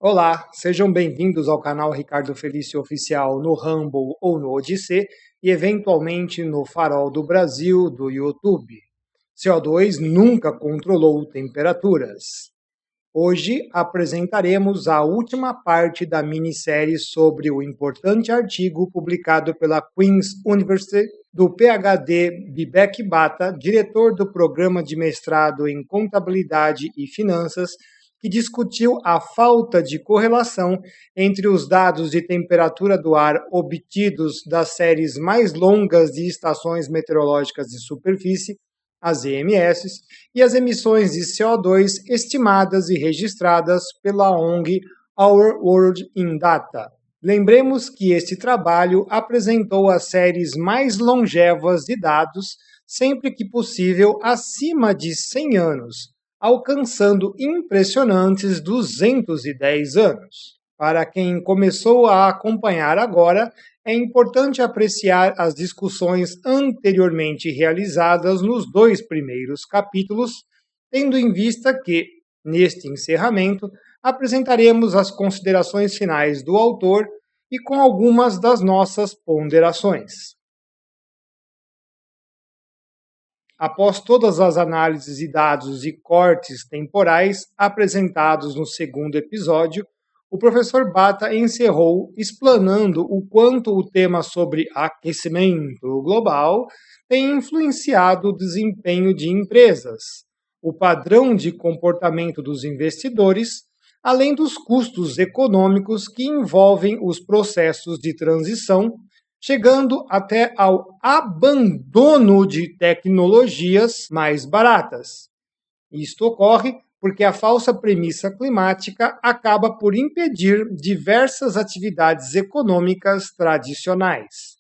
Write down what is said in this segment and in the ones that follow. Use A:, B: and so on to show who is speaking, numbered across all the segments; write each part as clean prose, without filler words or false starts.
A: Olá, sejam bem-vindos ao canal Ricardo Felício Oficial no Rumble ou no Odissê e eventualmente no Farol do Brasil do YouTube. CO2 nunca controlou temperaturas. Hoje apresentaremos a última parte da minissérie sobre o importante artigo publicado pela Queen's University do PhD Vivek Bhatta, diretor do programa de mestrado em Contabilidade e Finanças, que discutiu a falta de correlação entre os dados de temperatura do ar obtidos das séries mais longas de estações meteorológicas de superfície, as EMS, e as emissões de CO2 estimadas e registradas pela ONG Our World in Data. Lembremos que este trabalho apresentou as séries mais longevas de dados, sempre que possível acima de 100 anos, alcançando impressionantes 210 anos. Para quem começou a acompanhar agora, é importante apreciar as discussões anteriormente realizadas nos 2 primeiros capítulos, tendo em vista que, neste encerramento, apresentaremos as considerações finais do autor e com algumas das nossas ponderações. Após todas as análises de dados e cortes temporais apresentados no segundo episódio, o professor Bhatta encerrou explanando o quanto o tema sobre aquecimento global tem influenciado o desempenho de empresas, o padrão de comportamento dos investidores, além dos custos econômicos que envolvem os processos de transição, chegando até ao abandono de tecnologias mais baratas. Isto ocorre porque a falsa premissa climática acaba por impedir diversas atividades econômicas tradicionais.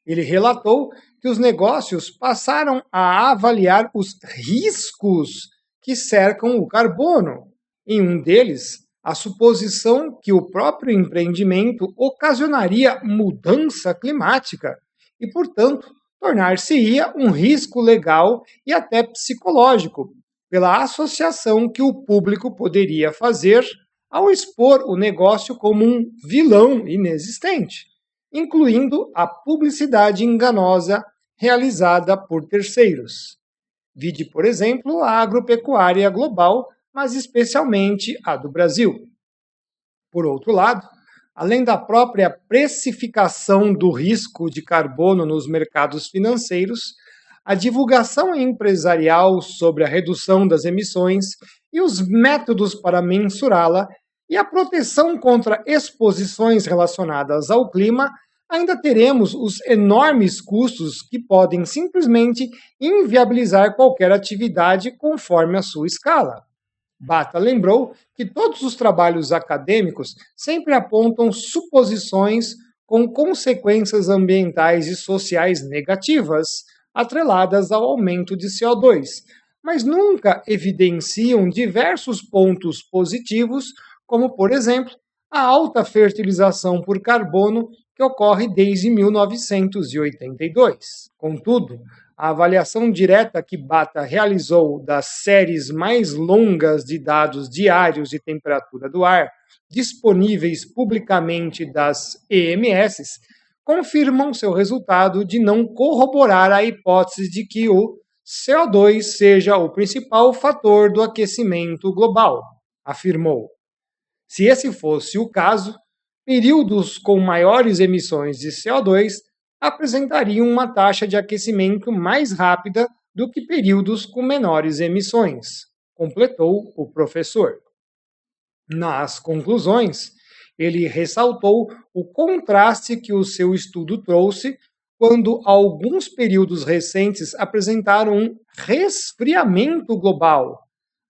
A: Ele relatou que os negócios passaram a avaliar os riscos que cercam o carbono. Em um deles, a suposição que o próprio empreendimento ocasionaria mudança climática e, portanto, tornar-se-ia um risco legal e até psicológico, pela associação que o público poderia fazer ao expor o negócio como um vilão inexistente, incluindo a publicidade enganosa realizada por terceiros. Vide, por exemplo, a agropecuária global, mas especialmente a do Brasil. Por outro lado, além da própria precificação do risco de carbono nos mercados financeiros, a divulgação empresarial sobre a redução das emissões e os métodos para mensurá-la e a proteção contra exposições relacionadas ao clima, ainda teremos os enormes custos que podem simplesmente inviabilizar qualquer atividade conforme a sua escala. Bhatta lembrou que todos os trabalhos acadêmicos sempre apontam suposições com consequências ambientais e sociais negativas, atreladas ao aumento de CO2, mas nunca evidenciam diversos pontos positivos, como, por exemplo, a alta fertilização por carbono que ocorre desde 1982. Contudo, a avaliação direta que Bhatta realizou das séries mais longas de dados diários de temperatura do ar, disponíveis publicamente das EMS, confirmam seu resultado de não corroborar a hipótese de que o CO2 seja o principal fator do aquecimento global, afirmou. Se esse fosse o caso, períodos com maiores emissões de CO2 apresentariam uma taxa de aquecimento mais rápida do que períodos com menores emissões, completou o professor. Nas conclusões, ele ressaltou o contraste que o seu estudo trouxe quando alguns períodos recentes apresentaram um resfriamento global,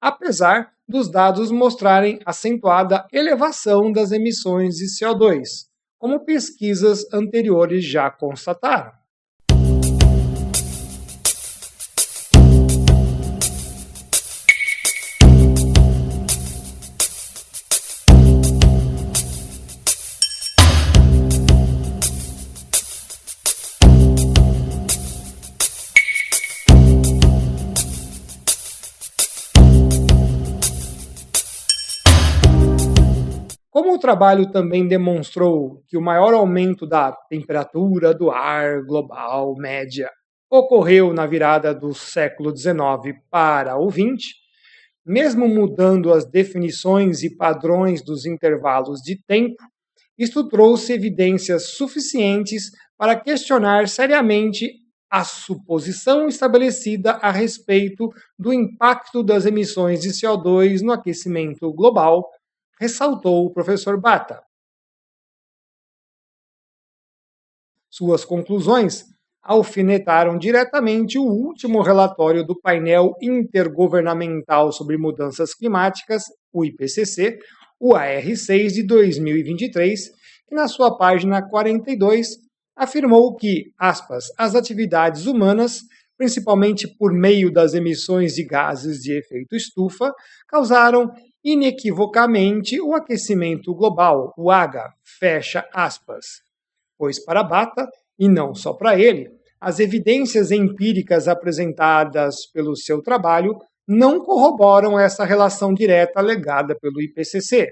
A: apesar dos dados mostrarem acentuada elevação das emissões de CO2, como pesquisas anteriores já constataram. Como o trabalho também demonstrou que o maior aumento da temperatura do ar global média ocorreu na virada do século XIX para o XX, mesmo mudando as definições e padrões dos intervalos de tempo, isto trouxe evidências suficientes para questionar seriamente a suposição estabelecida a respeito do impacto das emissões de CO2 no aquecimento global, ressaltou o professor Bata. Suas conclusões alfinetaram diretamente o último relatório do painel intergovernamental sobre mudanças climáticas, o IPCC, o AR6 de 2023, que na sua página 42 afirmou que, aspas, as atividades humanas, principalmente por meio das emissões de gases de efeito estufa, causaram inequivocamente o aquecimento global, o H, fecha aspas. Pois para Bata, e não só para ele, as evidências empíricas apresentadas pelo seu trabalho não corroboram essa relação direta alegada pelo IPCC,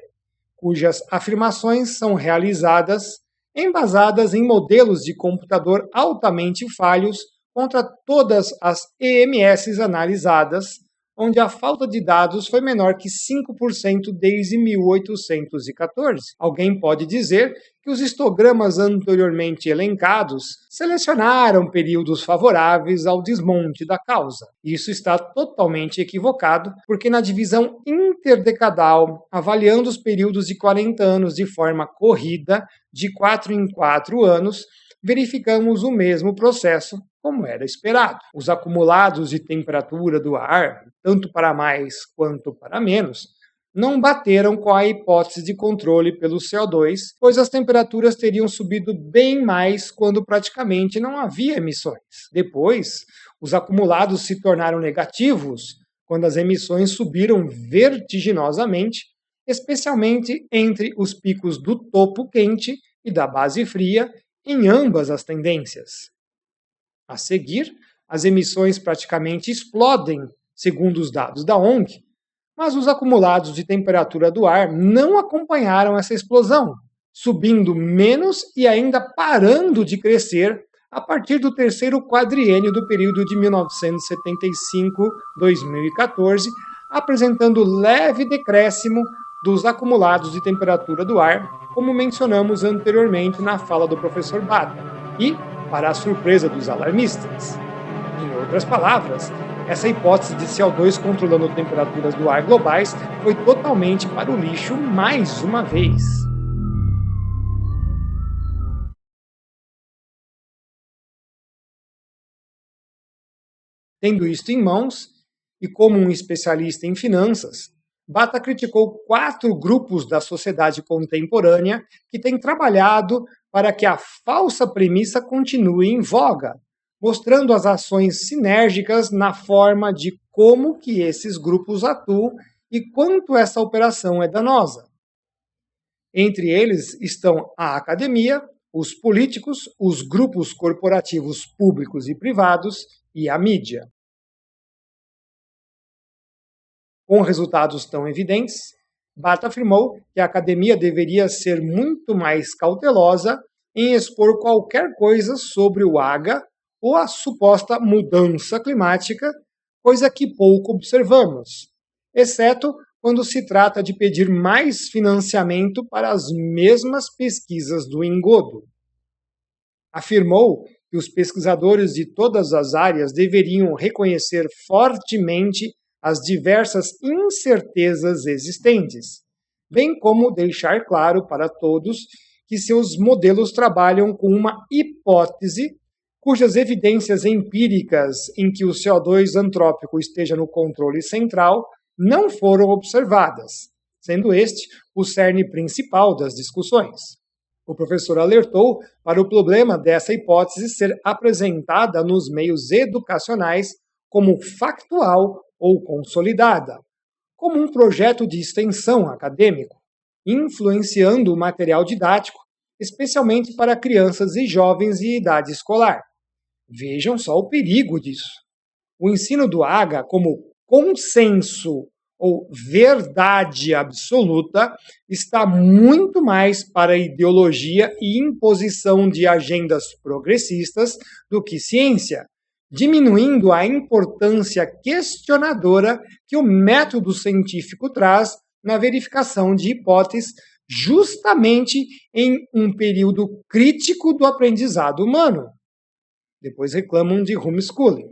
A: cujas afirmações são realizadas embasadas em modelos de computador altamente falhos contra todas as EMS analisadas, onde a falta de dados foi menor que 5% desde 1814. Alguém pode dizer que os histogramas anteriormente elencados selecionaram períodos favoráveis ao desmonte da causa. Isso está totalmente equivocado, porque na divisão interdecadal, avaliando os períodos de 40 anos de forma corrida, de 4 em 4 anos, verificamos o mesmo processo, como era esperado. Os acumulados de temperatura do ar, tanto para mais quanto para menos, não bateram com a hipótese de controle pelo CO2, pois as temperaturas teriam subido bem mais quando praticamente não havia emissões. Depois, os acumulados se tornaram negativos quando as emissões subiram vertiginosamente, especialmente entre os picos do topo quente e da base fria, em ambas as tendências. A seguir, as emissões praticamente explodem, segundo os dados da ONG, mas os acumulados de temperatura do ar não acompanharam essa explosão, subindo menos e ainda parando de crescer a partir do terceiro quadriênio do período de 1975-2014, apresentando leve decréscimo dos acumulados de temperatura do ar, como mencionamos anteriormente na fala do professor Bata, e para a surpresa dos alarmistas. Em outras palavras, essa hipótese de CO2 controlando temperaturas do ar globais foi totalmente para o lixo mais uma vez. Tendo isto em mãos, e como um especialista em finanças, Bata criticou 4 grupos da sociedade contemporânea que têm trabalhado para que a falsa premissa continue em voga, mostrando as ações sinérgicas na forma de como que esses grupos atuam e quanto essa operação é danosa. Entre eles estão a academia, os políticos, os grupos corporativos públicos e privados e a mídia. Com resultados tão evidentes, Bata afirmou que a academia deveria ser muito mais cautelosa em expor qualquer coisa sobre o H ou a suposta mudança climática, coisa que pouco observamos, exceto quando se trata de pedir mais financiamento para as mesmas pesquisas do engodo. Afirmou que os pesquisadores de todas as áreas deveriam reconhecer fortemente as diversas incertezas existentes, bem como deixar claro para todos que seus modelos trabalham com uma hipótese cujas evidências empíricas em que o CO2 antrópico esteja no controle central não foram observadas, sendo este o cerne principal das discussões. O professor alertou para o problema dessa hipótese ser apresentada nos meios educacionais como factual ou consolidada, como um projeto de extensão acadêmico, influenciando o material didático, especialmente para crianças e jovens de idade escolar. Vejam só o perigo disso. O ensino do H como consenso ou verdade absoluta está muito mais para ideologia e imposição de agendas progressistas do que ciência, diminuindo a importância questionadora que o método científico traz na verificação de hipóteses, justamente em um período crítico do aprendizado humano. Depois reclamam de homeschooling.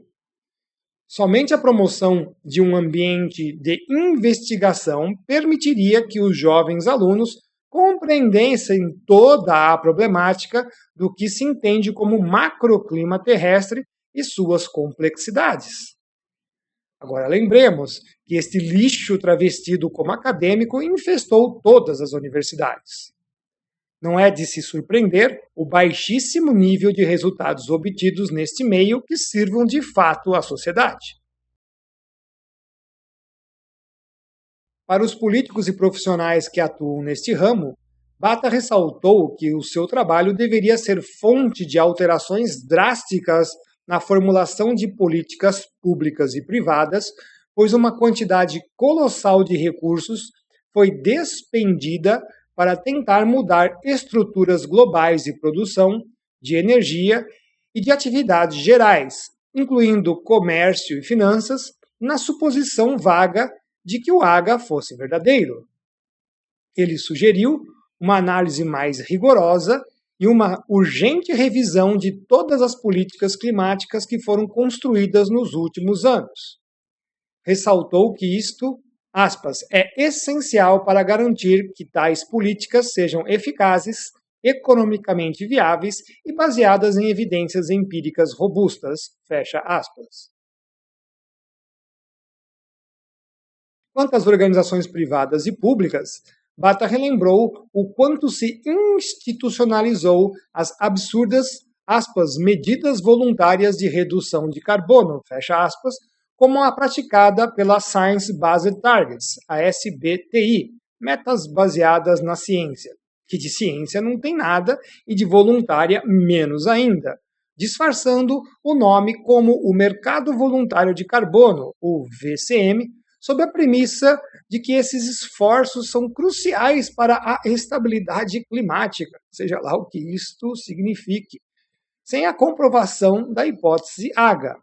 A: Somente a promoção de um ambiente de investigação permitiria que os jovens alunos compreendessem toda a problemática do que se entende como macroclima terrestre e suas complexidades. Agora, lembremos que este lixo travestido como acadêmico infestou todas as universidades. Não é de se surpreender o baixíssimo nível de resultados obtidos neste meio que sirvam de fato à sociedade. Para os políticos e profissionais que atuam neste ramo, Bata ressaltou que o seu trabalho deveria ser fonte de alterações drásticas na formulação de políticas públicas e privadas, pois uma quantidade colossal de recursos foi despendida para tentar mudar estruturas globais de produção, de energia e de atividades gerais, incluindo comércio e finanças, na suposição vaga de que o AGA fosse verdadeiro. Ele sugeriu uma análise mais rigorosa e uma urgente revisão de todas as políticas climáticas que foram construídas nos últimos anos. Ressaltou que isto, aspas, é essencial para garantir que tais políticas sejam eficazes, economicamente viáveis e baseadas em evidências empíricas robustas, fecha aspas. Quanto às organizações privadas e públicas, Bata relembrou o quanto se institucionalizou as absurdas, aspas, medidas voluntárias de redução de carbono, fecha aspas, como a praticada pela Science Based Targets, a SBTI, metas baseadas na ciência, que de ciência não tem nada e de voluntária menos ainda, disfarçando o nome como o Mercado Voluntário de Carbono, o VCM, sob a premissa de que esses esforços são cruciais para a estabilidade climática, seja lá o que isto signifique, sem a comprovação da hipótese AGA.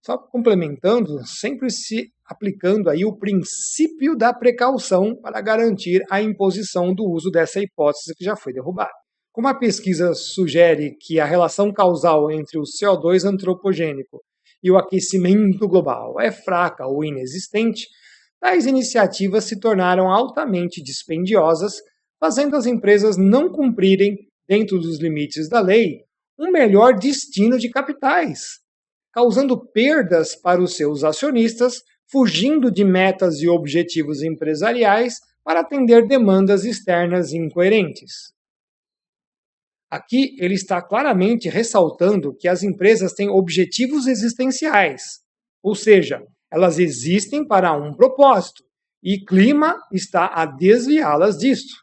A: Só complementando, sempre se aplicando aí o princípio da precaução para garantir a imposição do uso dessa hipótese que já foi derrubada. Como a pesquisa sugere que a relação causal entre o CO2 antropogênico e o aquecimento global é fraca ou inexistente, tais iniciativas se tornaram altamente dispendiosas, fazendo as empresas não cumprirem, dentro dos limites da lei, um melhor destino de capitais, causando perdas para os seus acionistas, fugindo de metas e objetivos empresariais para atender demandas externas incoerentes. Aqui ele está claramente ressaltando que as empresas têm objetivos existenciais, ou seja, elas existem para um propósito, e clima está a desviá-las disto.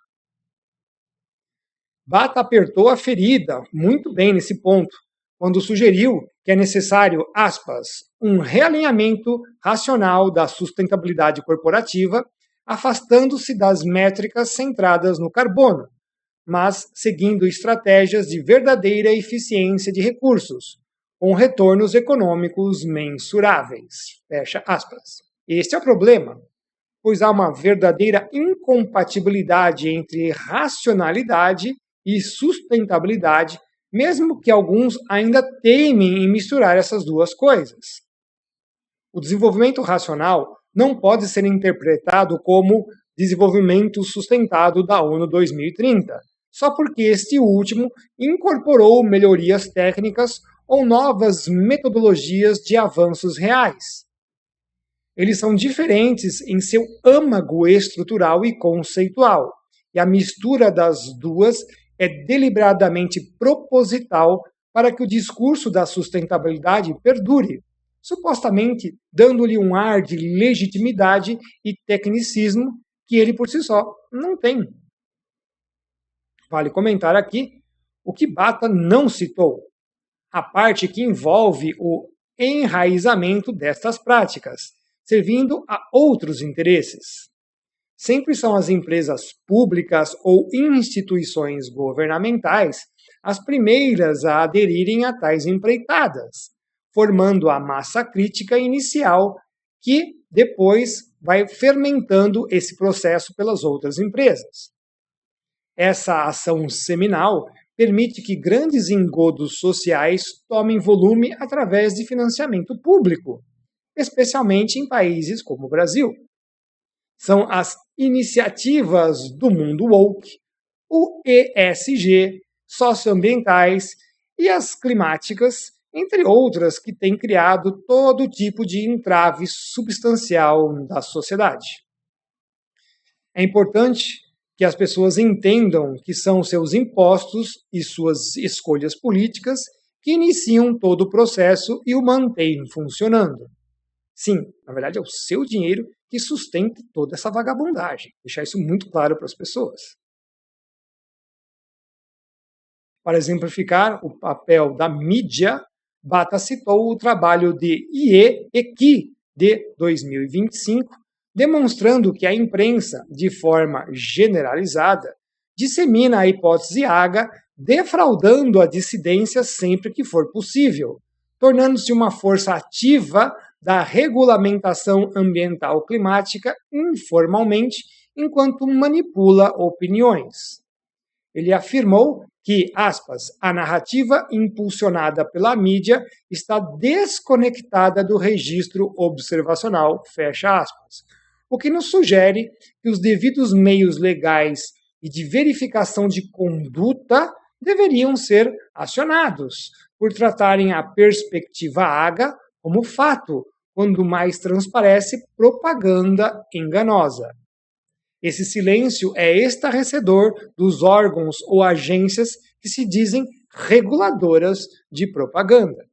A: Bata apertou a ferida muito bem nesse ponto, quando sugeriu que é necessário, aspas, um realinhamento racional da sustentabilidade corporativa, afastando-se das métricas centradas no carbono, mas seguindo estratégias de verdadeira eficiência de recursos, com retornos econômicos mensuráveis. Fecha aspas. Este é o problema, pois há uma verdadeira incompatibilidade entre racionalidade e sustentabilidade, mesmo que alguns ainda teimem em misturar essas duas coisas. O desenvolvimento racional não pode ser interpretado como desenvolvimento sustentado da ONU 2030, só porque este último incorporou melhorias técnicas ou novas metodologias de avanços reais. Eles são diferentes em seu âmago estrutural e conceitual, e a mistura das duas é deliberadamente proposital para que o discurso da sustentabilidade perdure, supostamente dando-lhe um ar de legitimidade e tecnicismo que ele por si só não tem. Vale comentar aqui o que Bata não citou, a parte que envolve o enraizamento destas práticas, servindo a outros interesses. Sempre são as empresas públicas ou instituições governamentais as primeiras a aderirem a tais empreitadas, formando a massa crítica inicial que depois vai fermentando esse processo pelas outras empresas. Essa ação seminal permite que grandes engodos sociais tomem volume através de financiamento público, especialmente em países como o Brasil. São as iniciativas do mundo woke, o ESG, socioambientais e as climáticas, entre outras, que têm criado todo tipo de entrave substancial da sociedade. É importante que as pessoas entendam que são seus impostos e suas escolhas políticas que iniciam todo o processo e o mantêm funcionando. Sim, na verdade é o seu dinheiro que sustenta toda essa vagabundagem. Deixar isso muito claro para as pessoas. Para exemplificar o papel da mídia, Bata citou o trabalho de IE-EQI de 2025, demonstrando que a imprensa, de forma generalizada, dissemina a hipótese H, defraudando a dissidência sempre que for possível, tornando-se uma força ativa da regulamentação ambiental climática informalmente, enquanto manipula opiniões. Ele afirmou que, aspas, a narrativa impulsionada pela mídia está desconectada do registro observacional, fecha aspas, o que nos sugere que os devidos meios legais e de verificação de conduta deveriam ser acionados, por tratarem a perspectiva H como fato, quando mais transparece propaganda enganosa. Esse silêncio é estarrecedor dos órgãos ou agências que se dizem reguladoras de propaganda.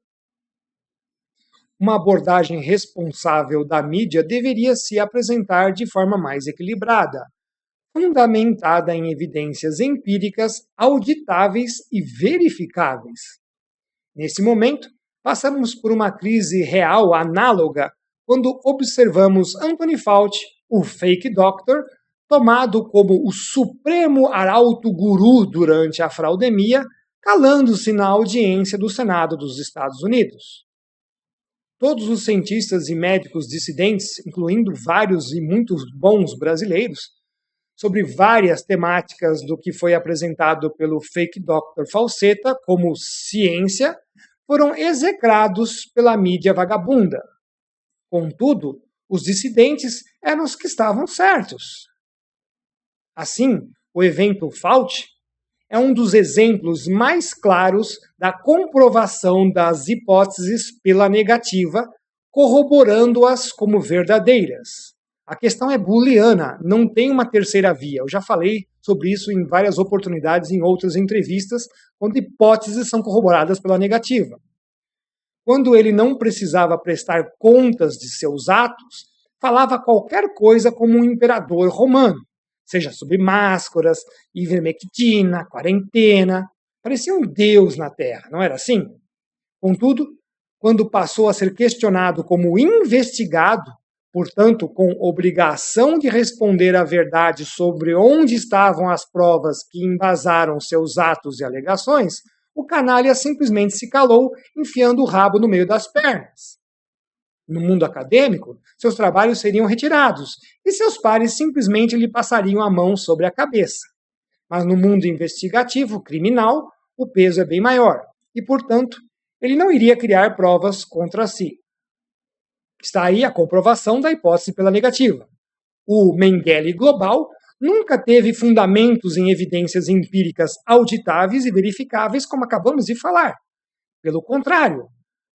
A: Uma abordagem responsável da mídia deveria se apresentar de forma mais equilibrada, fundamentada em evidências empíricas auditáveis e verificáveis. Nesse momento, passamos por uma crise real análoga quando observamos Anthony Fauci, o fake doctor, tomado como o supremo arauto guru durante a fraudemia, calando-se na audiência do Senado dos Estados Unidos. Todos os cientistas e médicos dissidentes, incluindo vários e muitos bons brasileiros, sobre várias temáticas do que foi apresentado pelo fake Dr. Falseta como ciência, foram execrados pela mídia vagabunda. Contudo, os dissidentes eram os que estavam certos. Assim, o evento Fauci é um dos exemplos mais claros da comprovação das hipóteses pela negativa, corroborando-as como verdadeiras. A questão é booleana, não tem uma terceira via. Eu já falei sobre isso em várias oportunidades, em outras entrevistas, quando hipóteses são corroboradas pela negativa. Quando ele não precisava prestar contas de seus atos, falava qualquer coisa como um imperador romano, seja sobre máscaras, ivermectina, quarentena. Parecia um deus na Terra, não era assim? Contudo, quando passou a ser questionado como investigado, portanto, com obrigação de responder a verdade sobre onde estavam as provas que embasaram seus atos e alegações, o canalha simplesmente se calou, enfiando o rabo no meio das pernas. No mundo acadêmico, seus trabalhos seriam retirados e seus pares simplesmente lhe passariam a mão sobre a cabeça. Mas no mundo investigativo criminal, o peso é bem maior e, portanto, ele não iria criar provas contra si. Está aí a comprovação da hipótese pela negativa. O Mengele global nunca teve fundamentos em evidências empíricas auditáveis e verificáveis, como acabamos de falar. Pelo contrário,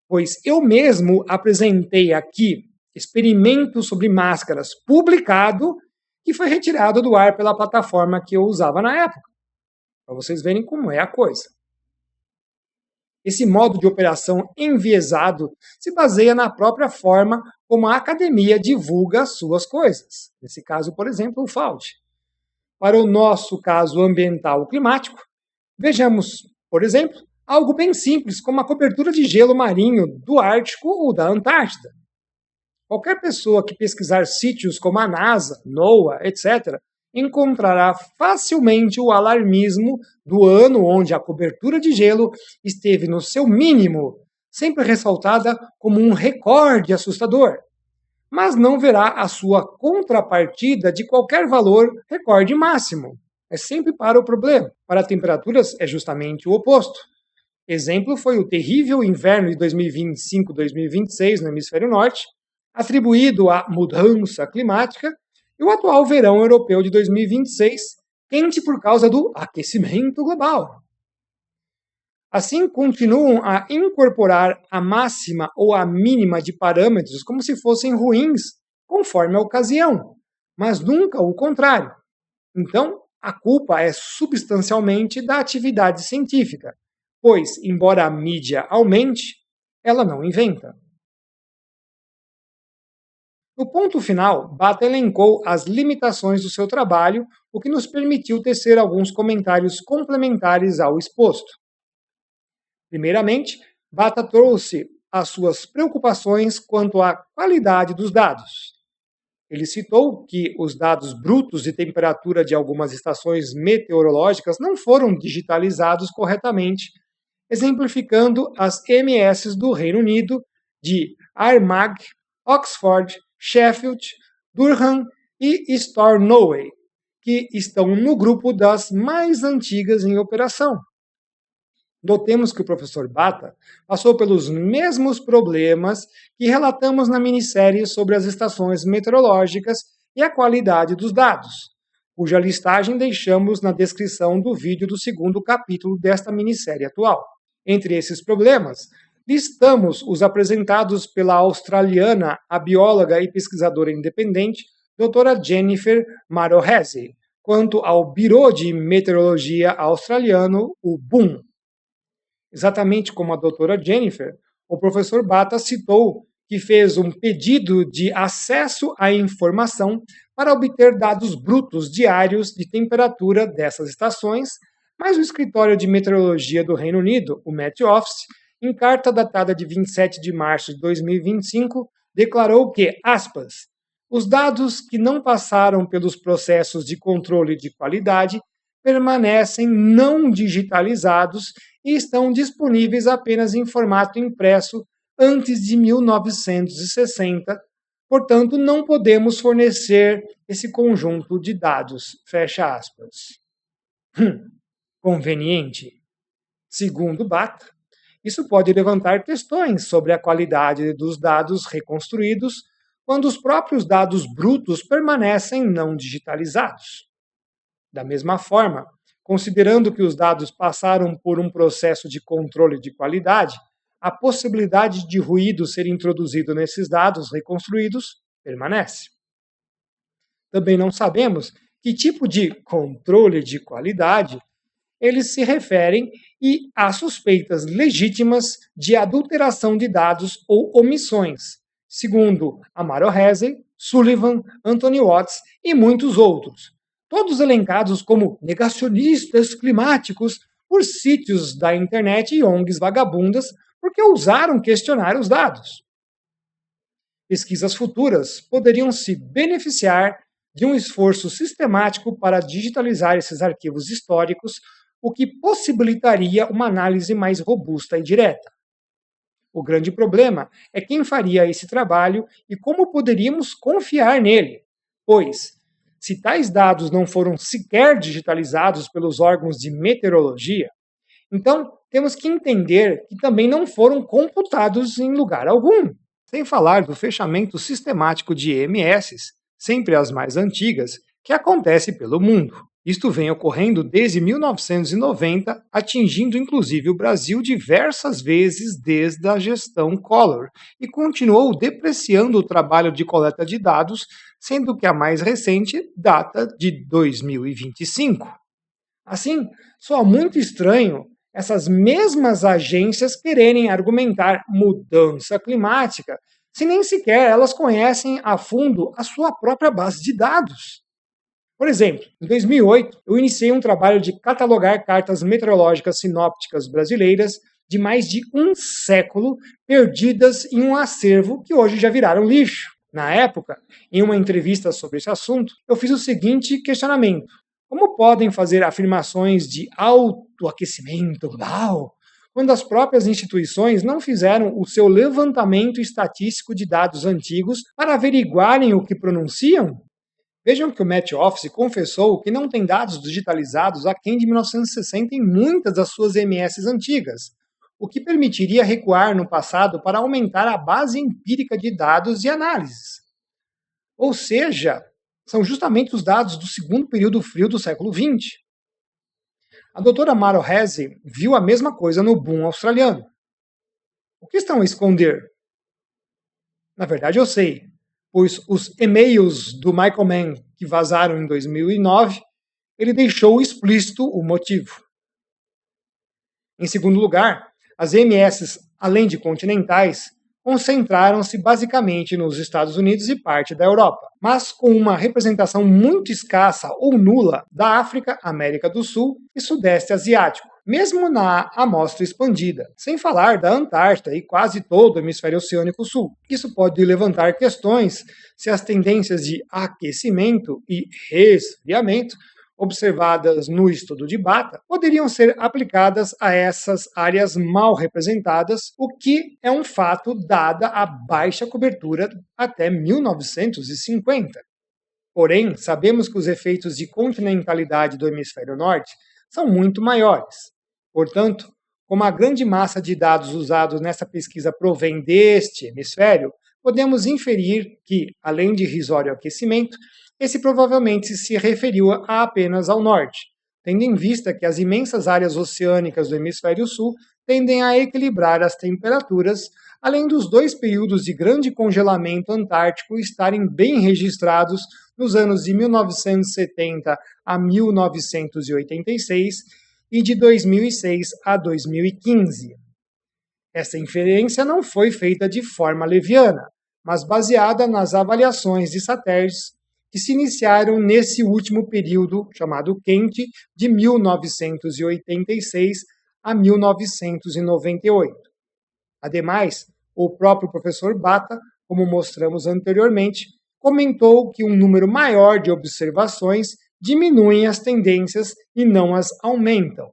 A: pois eu mesmo apresentei aqui experimento sobre máscaras publicado que foi retirado do ar pela plataforma que eu usava na época, para vocês verem como é a coisa. Esse modo de operação enviesado se baseia na própria forma como a academia divulga as suas coisas. Nesse caso, por exemplo, o Fauci. Para o nosso caso ambiental climático, vejamos, por exemplo, algo bem simples, como a cobertura de gelo marinho do Ártico ou da Antártida. Qualquer pessoa que pesquisar sítios como a NASA, NOAA, etc., encontrará facilmente o alarmismo do ano onde a cobertura de gelo esteve no seu mínimo, sempre ressaltada como um recorde assustador. Mas não verá a sua contrapartida de qualquer valor recorde máximo. É sempre para o problema. Para temperaturas é justamente o oposto. Exemplo foi o terrível inverno de 2025-2026 no hemisfério norte, atribuído à mudança climática, e o atual verão europeu de 2026, quente por causa do aquecimento global. Assim, continuam a incorporar a máxima ou a mínima de parâmetros como se fossem ruins, conforme a ocasião, mas nunca o contrário. Então, a culpa é substancialmente da atividade científica, pois, embora a mídia aumente, ela não inventa. No ponto final, Bata elencou as limitações do seu trabalho, o que nos permitiu tecer alguns comentários complementares ao exposto. Primeiramente, Bata trouxe as suas preocupações quanto à qualidade dos dados. Ele citou que os dados brutos de temperatura de algumas estações meteorológicas não foram digitalizados corretamente, exemplificando as MS do Reino Unido de Armagh, Oxford, Sheffield, Durham e Stornoway, que estão no grupo das mais antigas em operação. Notemos que o professor Bata passou pelos mesmos problemas que relatamos na minissérie sobre as estações meteorológicas e a qualidade dos dados, cuja listagem deixamos na descrição do vídeo do segundo capítulo desta minissérie atual. Entre esses problemas, listamos os apresentados pela australiana, a bióloga e pesquisadora independente, doutora Jennifer Marohese, quanto ao Bureau de Meteorologia australiano, o BUM. Exatamente como a doutora Jennifer, o professor Bata citou que fez um pedido de acesso à informação para obter dados brutos diários de temperatura dessas estações, mas o Escritório de Meteorologia do Reino Unido, o Met Office, em carta datada de 27 de março de 2025, declarou que, aspas, os dados que não passaram pelos processos de controle de qualidade permanecem não digitalizados e estão disponíveis apenas em formato impresso antes de 1960, portanto, não podemos fornecer esse conjunto de dados. Fecha aspas. Conveniente? Segundo Bata, isso pode levantar questões sobre a qualidade dos dados reconstruídos quando os próprios dados brutos permanecem não digitalizados. Da mesma forma, considerando que os dados passaram por um processo de controle de qualidade, a possibilidade de ruído ser introduzido nesses dados reconstruídos permanece. Também não sabemos que tipo de controle de qualidade eles se referem e há suspeitas legítimas de adulteração de dados ou omissões, segundo Amaro Hesse, Sullivan, Anthony Watts e muitos outros, todos elencados como negacionistas climáticos por sítios da internet e ONGs vagabundas porque ousaram questionar os dados. Pesquisas futuras poderiam se beneficiar de um esforço sistemático para digitalizar esses arquivos históricos, o que possibilitaria uma análise mais robusta e direta. O grande problema é quem faria esse trabalho e como poderíamos confiar nele, pois, se tais dados não foram sequer digitalizados pelos órgãos de meteorologia, então temos que entender que também não foram computados em lugar algum. Sem falar do fechamento sistemático de EMS, sempre as mais antigas, que acontece pelo mundo. Isto vem ocorrendo desde 1990, atingindo inclusive o Brasil diversas vezes desde a gestão Collor, e continuou depreciando o trabalho de coleta de dados, sendo que a mais recente data de 2025. Assim, soa muito estranho essas mesmas agências quererem argumentar mudança climática, se nem sequer elas conhecem a fundo a sua própria base de dados. Por exemplo, em 2008, eu iniciei um trabalho de catalogar cartas meteorológicas sinópticas brasileiras de mais de um século perdidas em um acervo que hoje já viraram lixo. Na época, em uma entrevista sobre esse assunto, eu fiz o seguinte questionamento: como podem fazer afirmações de autoaquecimento global quando as próprias instituições não fizeram o seu levantamento estatístico de dados antigos para averiguarem o que pronunciam? Vejam que o Matt Office confessou que não tem dados digitalizados aquém de 1960 em muitas das suas MS antigas, o que permitiria recuar no passado para aumentar a base empírica de dados e análises. Ou seja, são justamente os dados do segundo período frio do século XX. A doutora Maro Hesse viu a mesma coisa no boom australiano. O que estão a esconder? Na verdade, eu sei, pois os e-mails do Michael Mann que vazaram em 2009, ele deixou explícito o motivo. Em segundo lugar, as MS, além de continentais, concentraram-se basicamente nos Estados Unidos e parte da Europa, mas com uma representação muito escassa ou nula da África, América do Sul e Sudeste Asiático, mesmo na amostra expandida, sem falar da Antártida e quase todo o hemisfério oceânico sul. Isso pode levantar questões se as tendências de aquecimento e resfriamento observadas no estudo de Bata poderiam ser aplicadas a essas áreas mal representadas, o que é um fato dada a baixa cobertura até 1950. Porém, sabemos que os efeitos de continentalidade do hemisfério norte são muito maiores. Portanto, como a grande massa de dados usados nessa pesquisa provém deste hemisfério, podemos inferir que, além de irrisório aquecimento, esse provavelmente se referiu apenas ao norte, tendo em vista que as imensas áreas oceânicas do hemisfério sul tendem a equilibrar as temperaturas, além dos 2 períodos de grande congelamento antártico estarem bem registrados nos anos de 1970 a 1986 e de 2006 a 2015. Essa inferência não foi feita de forma leviana, mas baseada nas avaliações de satélites que se iniciaram nesse último período, chamado quente, de 1986 a 1998. Ademais, o próprio professor Bata, como mostramos anteriormente, comentou que um número maior de observações diminuem as tendências e não as aumentam.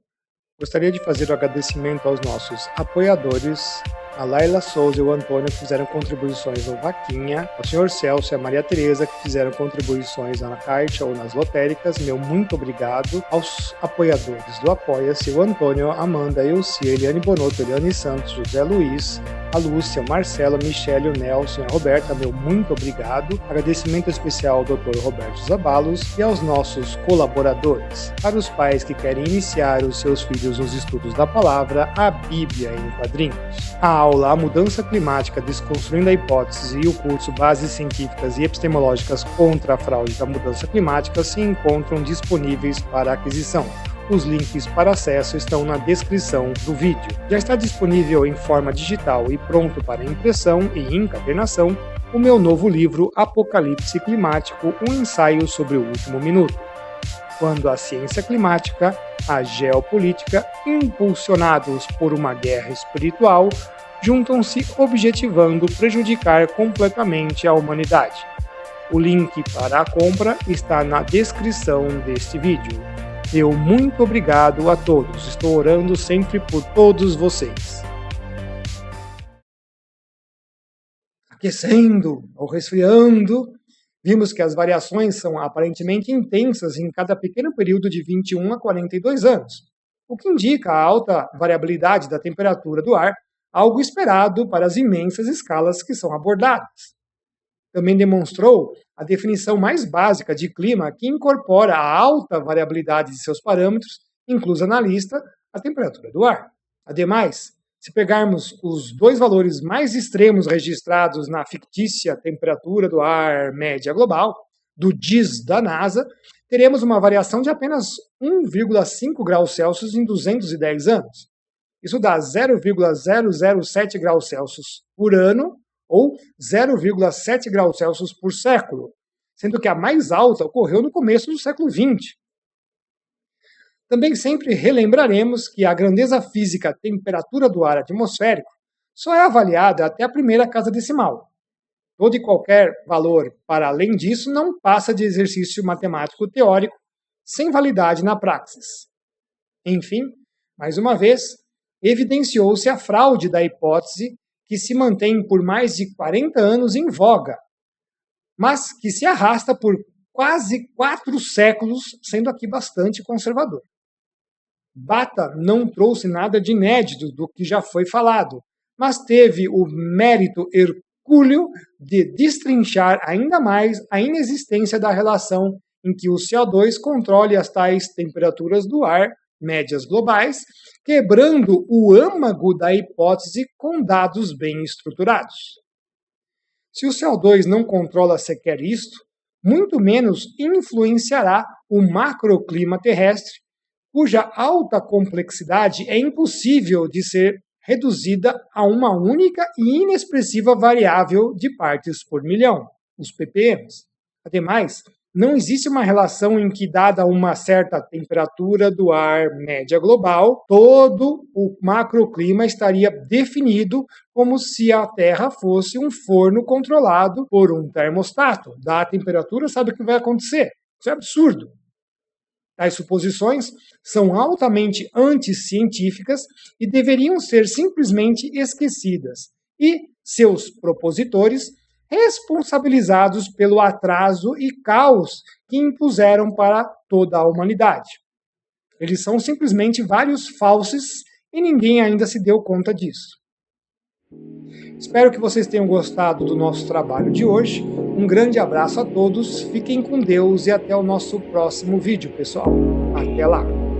A: Gostaria de fazer o agradecimento aos nossos apoiadores, a Laila Souza e o Antônio, que fizeram contribuições no Vaquinha, ao Sr. Celso e a Maria Tereza, que fizeram contribuições na Caixa ou nas lotéricas. Meu muito obrigado aos apoiadores do Apoia-se, o Antônio, Amanda, Elcia, Eliane Bonotto, Eliane Santos, José Luiz, a Lúcia, o Marcelo, a Michele, o Nelson e a Roberta, meu muito obrigado. Agradecimento especial ao Dr. Roberto Zabalos e aos nossos colaboradores. Para os pais que querem iniciar os seus filhos nos estudos da palavra, a Bíblia em quadrinhos. A aula A Mudança Climática, Desconstruindo a Hipótese e o curso Bases Científicas e Epistemológicas contra a Fraude da Mudança Climática se encontram disponíveis para aquisição. Os links para acesso estão na descrição do vídeo. Já está disponível em forma digital e pronto para impressão e encadernação o meu novo livro Apocalipse Climático, um ensaio sobre o último minuto. Quando a ciência climática, a geopolítica, impulsionados por uma guerra espiritual, juntam-se objetivando prejudicar completamente a humanidade. O link para a compra está na descrição deste vídeo. Meu muito obrigado a todos. Estou orando sempre por todos vocês. Aquecendo ou resfriando, vimos que as variações são aparentemente intensas em cada pequeno período de 21 a 42 anos, o que indica a alta variabilidade da temperatura do ar, algo esperado para as imensas escalas que são abordadas. Também demonstrou a definição mais básica de clima, que incorpora a alta variabilidade de seus parâmetros, inclusa na lista a temperatura do ar. Ademais, se pegarmos os 2 valores mais extremos registrados na fictícia temperatura do ar média global, do DIS da NASA, teremos uma variação de apenas 1,5 graus Celsius em 210 anos. Isso dá 0,007 graus Celsius por ano, ou 0,7 graus Celsius por século, sendo que a mais alta ocorreu no começo do século XX. Também sempre relembraremos que a grandeza física temperatura do ar atmosférico só é avaliada até a primeira casa decimal. Todo e qualquer valor para além disso não passa de exercício matemático teórico, sem validade na praxis. Enfim, mais uma vez, evidenciou-se a fraude da hipótese que se mantém por mais de 40 anos em voga, mas que se arrasta por quase 4 séculos, sendo aqui bastante conservador. Bata não trouxe nada de inédito do que já foi falado, mas teve o mérito hercúleo de destrinchar ainda mais a inexistência da relação em que o CO2 controle as tais temperaturas do ar médias globais, quebrando o âmago da hipótese com dados bem estruturados. Se o CO2 não controla sequer isto, muito menos influenciará o macroclima terrestre, cuja alta complexidade é impossível de ser reduzida a uma única e inexpressiva variável de partes por milhão, os ppms. Ademais, não existe uma relação em que, dada uma certa temperatura do ar média global, todo o macroclima estaria definido como se a Terra fosse um forno controlado por um termostato. Dá a temperatura, sabe o que vai acontecer. Isso é absurdo. Tais suposições são altamente anticientíficas e deveriam ser simplesmente esquecidas, e seus propositores responsabilizados pelo atraso e caos que impuseram para toda a humanidade. Eles são simplesmente vários falsos e ninguém ainda se deu conta disso. Espero que vocês tenham gostado do nosso trabalho de hoje. Um grande abraço a todos, fiquem com Deus e até o nosso próximo vídeo, pessoal. Até lá!